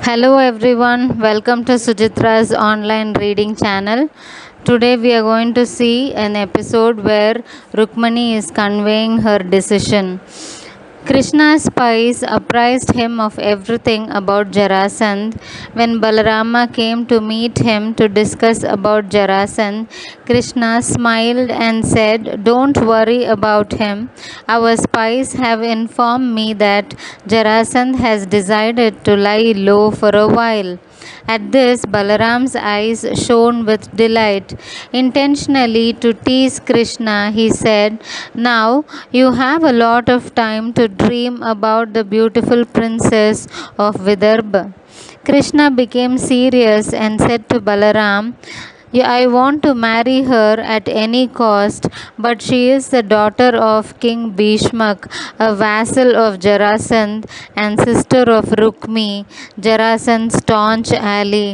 Hello everyone, welcome to Suchitra's online reading channel. Today we are going to see an episode where Rukmani is conveying her decision. Krishna's spies apprised him of everything about Jarasandh. When Balarama came to meet him to discuss about Jarasandh, Krishna smiled and said, "Don't worry about him. Our spies have informed me that Jarasandh has decided to lie low for a while." At this, Balaram's eyes shone with delight. Intentionally to tease Krishna, he said, "Now you have a lot of time to dream about the beautiful princess of Vidarbha." Krishna became serious and said to Balaram, "Yeah, I want to marry her at any cost, but she is the daughter of King Bhishmak, a vassal of Jarasandh and sister of Rukmi, Jarasandh's staunch ally."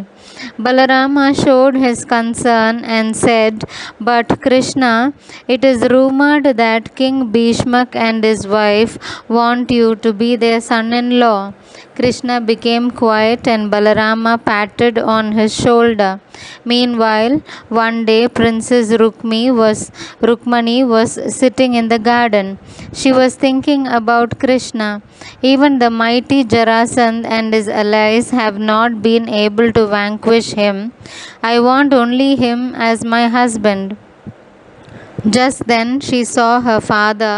Balarama showed his concern and said, "But Krishna, it is rumored that King Bhishmak and his wife want you to be their son-in-law." Krishna became quiet and Balarama patted on his shoulder. Meanwhile, one day Princess Rukmani was sitting in the garden. She was thinking about Krishna. "Even the mighty Jarasandh and his allies have not been able to vanquish him. I want only him as my husband." Just then she saw her father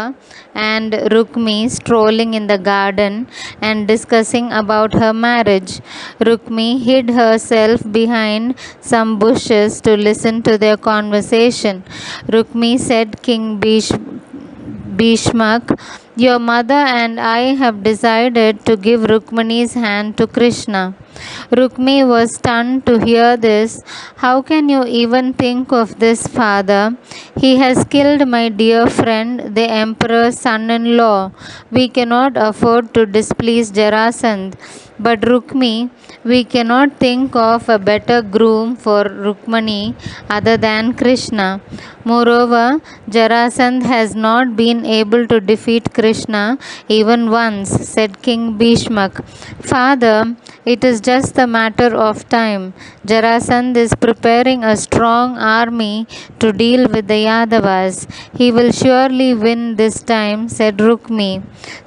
and Rukmi strolling in the garden and discussing about her marriage. Rukmi hid herself behind some bushes to listen to their conversation. Rukmi said, Bhishmak, "Your mother and I have decided to give Rukmani's hand to Krishna." Rukmi was stunned to hear this. "How can you even think of this, father? He has killed my dear friend, the emperor's son-in-law. We cannot afford to displease Jarasandh. But Rukmi, we cannot think of a better groom for Rukmani other than Krishna. Moreover, Jarasandh has not been able to defeat Krishna even once," said King Bhishmak. "Father, it is just a matter of time. Jarasandh is preparing a strong army to deal with the Yadavas. He will surely win this time," said Rukmi.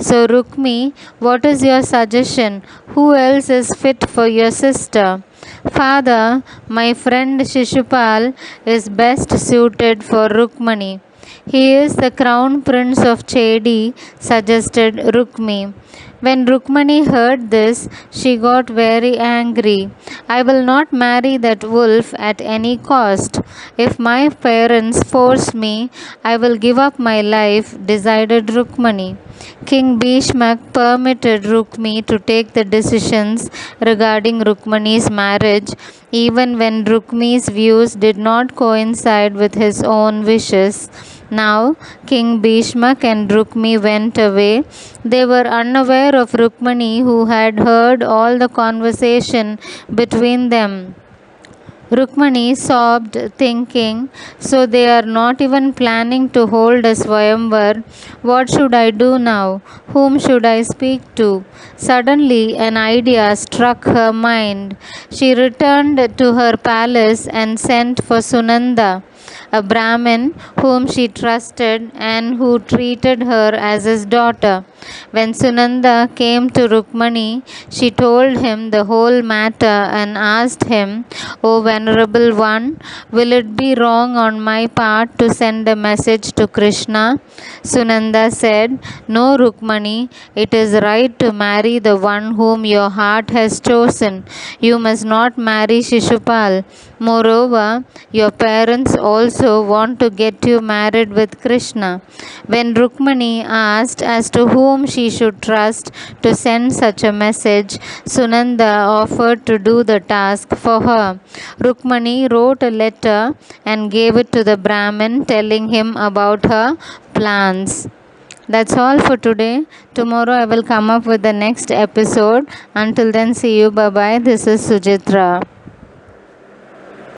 "So Rukmi, what is your suggestion? Who else is fit for your sister?" "Father, my friend Shishupal is best suited for Rukmani. He is the crown prince of Chedi," suggested Rukmi. When Rukmani heard this, she got very angry. "I will not marry that wolf at any cost. If my parents force me, I will give up my life," decided Rukmani. King Bhishmak permitted Rukmi to take the decisions regarding Rukmani's marriage, even when Rukmi's views did not coincide with his own wishes. Now, King Bhishmak and Rukmi went away. They were unaware of Rukmani, who had heard all the conversation between them. Rukmani sobbed, thinking, "So they are not even planning to hold a Swayamvar. What should I do now? Whom should I speak to?" Suddenly, an idea struck her mind. She returned to her palace and sent for Sunanda, a Brahmin whom she trusted and who treated her as his daughter. When Sunanda came to Rukmani, she told him the whole matter and asked him, "O Venerable One, will it be wrong on my part to send a message to Krishna?" Sunanda said, "No, Rukmani, it is right to marry the one whom your heart has chosen. You must not marry Shishupal. Moreover, your parents also want to get you married with Krishna." When Rukmani asked as to whom she should trust to send such a message, Sunanda offered to do the task for her. Rukmani wrote a letter and gave it to the Brahmin, telling him about her plans. That's all for today. Tomorrow I will come up with the next episode. Until then, see you. Bye bye. This is Sujitra.